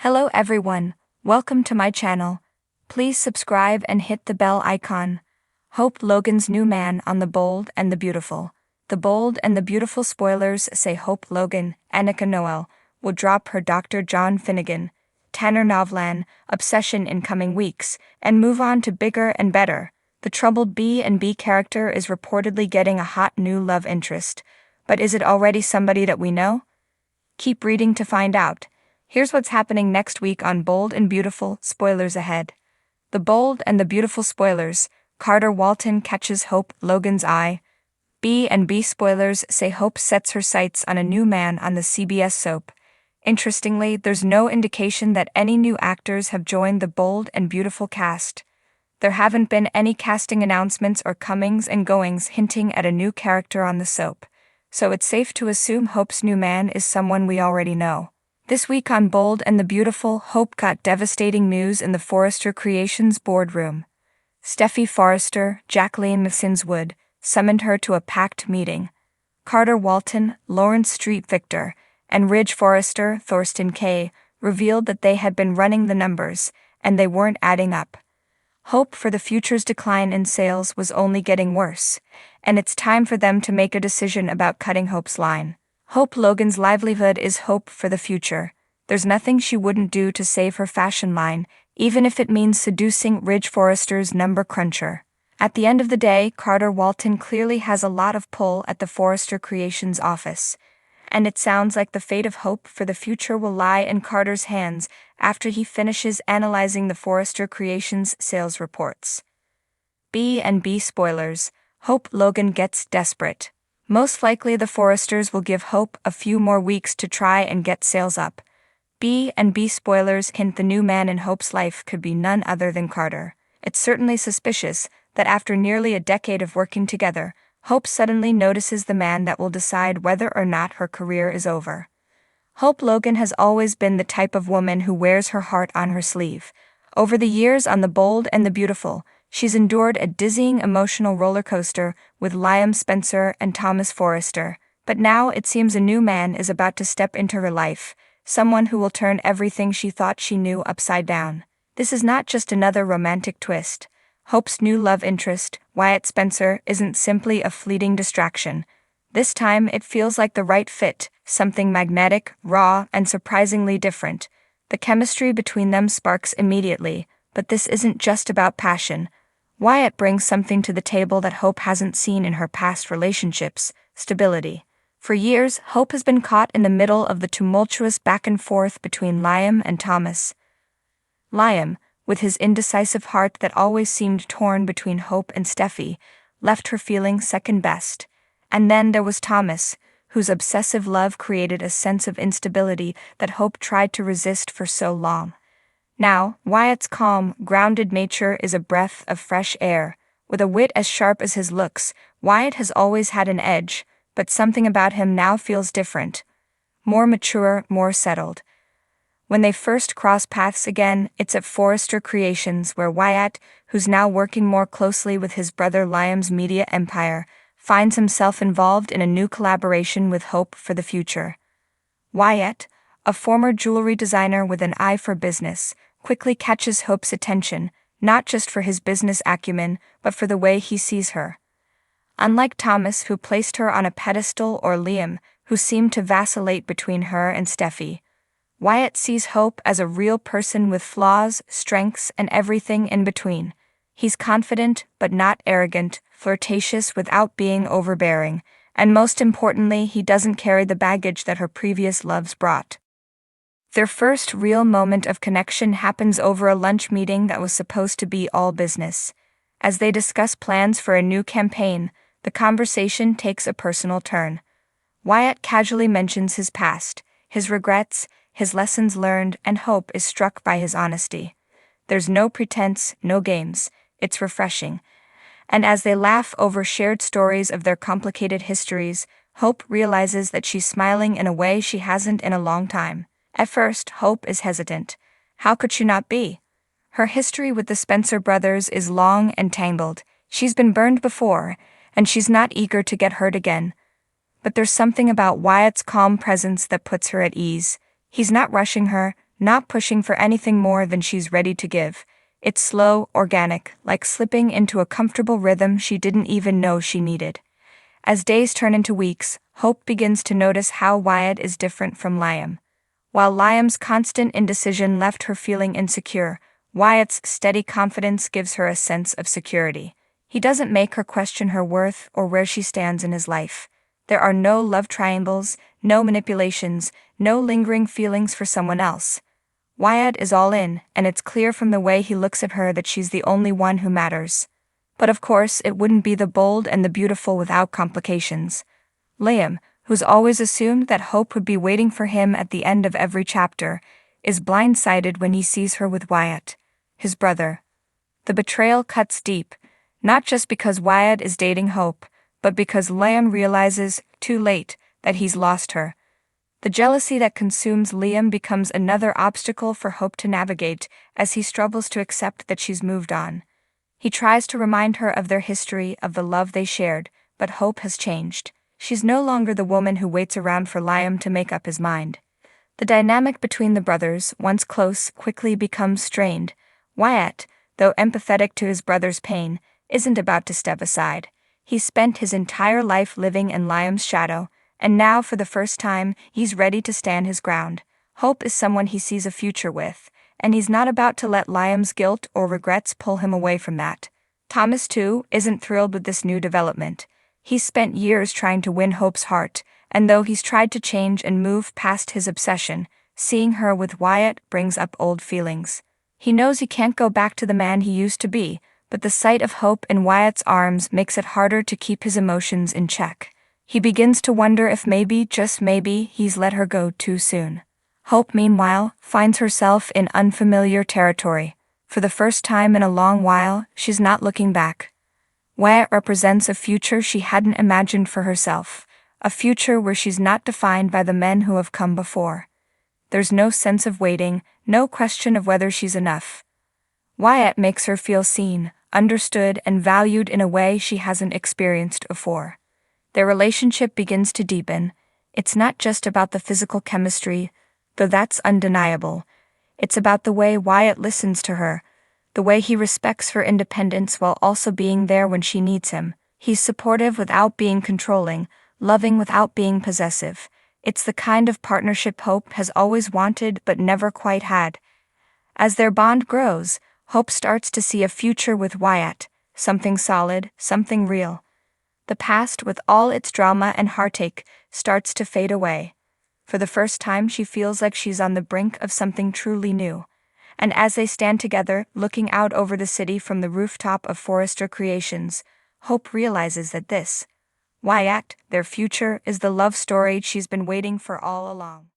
Hello everyone, welcome to my channel. Please subscribe and hit the bell icon. Hope Logan's new man on The Bold and the Beautiful. The Bold and the Beautiful spoilers say Hope Logan, Annika Noel, will drop her Dr. John Finnegan, Tanner Novlan, obsession in coming weeks, and move on to bigger and better. The troubled B&B character is reportedly getting a hot new love interest. But is it already somebody that we know? Keep reading to find out. Here's what's happening next week on Bold and Beautiful, spoilers ahead. The Bold and the Beautiful spoilers, Carter Walton catches Hope Logan's eye. B&B spoilers say Hope sets her sights on a new man on the CBS soap. Interestingly, there's no indication that any new actors have joined the Bold and Beautiful cast. There haven't been any casting announcements or comings and goings hinting at a new character on the soap, so it's safe to assume Hope's new man is someone we already know. This week on Bold and the Beautiful, Hope got devastating news in the Forrester Creations boardroom. Steffi Forrester, Jacqueline McSinswood, summoned her to a packed meeting. Carter Walton, Lawrence Street Victor, and Ridge Forrester, Thorsten Kaye, revealed that they had been running the numbers, and they weren't adding up. Hope for the future's decline in sales was only getting worse, and it's time for them to make a decision about cutting Hope's line. Hope Logan's livelihood is hope for the future. There's nothing she wouldn't do to save her fashion line, even if it means seducing Ridge Forrester's number cruncher. At the end of the day, Carter Walton clearly has a lot of pull at the Forrester Creations office, and it sounds like the fate of Hope for the future will lie in Carter's hands after he finishes analyzing the Forrester Creations sales reports. B&B spoilers, Hope Logan gets desperate. Most likely the Forresters will give Hope a few more weeks to try and get sales up. B&B spoilers hint the new man in Hope's life could be none other than Carter. It's certainly suspicious that after nearly a decade of working together, Hope suddenly notices the man that will decide whether or not her career is over. Hope Logan has always been the type of woman who wears her heart on her sleeve. Over the years on The Bold and the Beautiful, she's endured a dizzying emotional roller coaster with Liam Spencer and Thomas Forrester, but now it seems a new man is about to step into her life, someone who will turn everything she thought she knew upside down. This is not just another romantic twist. Hope's new love interest, Wyatts Spencer, isn't simply a fleeting distraction. This time it feels like the right fit, something magnetic, raw, and surprisingly different. The chemistry between them sparks immediately, but this isn't just about passion. Wyatt brings something to the table that Hope hasn't seen in her past relationships: stability. For years, Hope has been caught in the middle of the tumultuous back and forth between Liam and Thomas. Liam, with his indecisive heart that always seemed torn between Hope and Steffi, left her feeling second best. And then there was Thomas, whose obsessive love created a sense of instability that Hope tried to resist for so long. Now, Wyatt's calm, grounded nature is a breath of fresh air. With a wit as sharp as his looks, Wyatt has always had an edge, but something about him now feels different. More mature, more settled. When they first cross paths again, it's at Forrester Creations, where Wyatt, who's now working more closely with his brother Liam's media empire, finds himself involved in a new collaboration with Hope for the future. Wyatt, a former jewelry designer with an eye for business, quickly catches Hope's attention, not just for his business acumen, but for the way he sees her. Unlike Thomas, who placed her on a pedestal, or Liam, who seemed to vacillate between her and Steffi, Wyatt sees Hope as a real person with flaws, strengths, and everything in between. He's confident, but not arrogant, flirtatious without being overbearing, and most importantly, he doesn't carry the baggage that her previous loves brought. Their first real moment of connection happens over a lunch meeting that was supposed to be all business. As they discuss plans for a new campaign, the conversation takes a personal turn. Wyatt casually mentions his past, his regrets, his lessons learned, and Hope is struck by his honesty. There's no pretense, no games. It's refreshing. And as they laugh over shared stories of their complicated histories, Hope realizes that she's smiling in a way she hasn't in a long time. At first, Hope is hesitant. How could she not be? Her history with the Spencer brothers is long and tangled. She's been burned before, and she's not eager to get hurt again. But there's something about Wyatt's calm presence that puts her at ease. He's not rushing her, not pushing for anything more than she's ready to give. It's slow, organic, like slipping into a comfortable rhythm she didn't even know she needed. As days turn into weeks, Hope begins to notice how Wyatt is different from Liam. While Liam's constant indecision left her feeling insecure, Wyatt's steady confidence gives her a sense of security. He doesn't make her question her worth or where she stands in his life. There are no love triangles, no manipulations, no lingering feelings for someone else. Wyatt is all in, and it's clear from the way he looks at her that she's the only one who matters. But of course, it wouldn't be the bold and the beautiful without complications. Liam, who's always assumed that Hope would be waiting for him at the end of every chapter, is blindsided when he sees her with Wyatt, his brother. The betrayal cuts deep, not just because Wyatt is dating Hope, but because Liam realizes, too late, that he's lost her. The jealousy that consumes Liam becomes another obstacle for Hope to navigate as he struggles to accept that she's moved on. He tries to remind her of their history, of the love they shared, but Hope has changed. She's no longer the woman who waits around for Liam to make up his mind. The dynamic between the brothers, once close, quickly becomes strained. Wyatt, though empathetic to his brother's pain, isn't about to step aside. He's spent his entire life living in Liam's shadow, and now for the first time, he's ready to stand his ground. Hope is someone he sees a future with, and he's not about to let Liam's guilt or regrets pull him away from that. Thomas, too, isn't thrilled with this new development. He's spent years trying to win Hope's heart, and though he's tried to change and move past his obsession, seeing her with Wyatt brings up old feelings. He knows he can't go back to the man he used to be, but the sight of Hope in Wyatt's arms makes it harder to keep his emotions in check. He begins to wonder if maybe, just maybe, he's let her go too soon. Hope, meanwhile, finds herself in unfamiliar territory. For the first time in a long while, she's not looking back. Wyatt represents a future she hadn't imagined for herself, a future where she's not defined by the men who have come before. There's no sense of waiting, no question of whether she's enough. Wyatts makes her feel seen, understood, and valued in a way she hasn't experienced before. Their relationship begins to deepen. It's not just about the physical chemistry, though that's undeniable. It's about the way Wyatts listens to her, the way he respects her independence while also being there when she needs him. He's supportive without being controlling, loving without being possessive. It's the kind of partnership Hope has always wanted but never quite had. As their bond grows, Hope starts to see a future with Wyatts, something solid, something real. The past, with all its drama and heartache, starts to fade away. For the first time, she feels like she's on the brink of something truly new. And as they stand together, looking out over the city from the rooftop of Forrester Creations, Hope realizes that this, Wyatts, their future, is the love story she's been waiting for all along.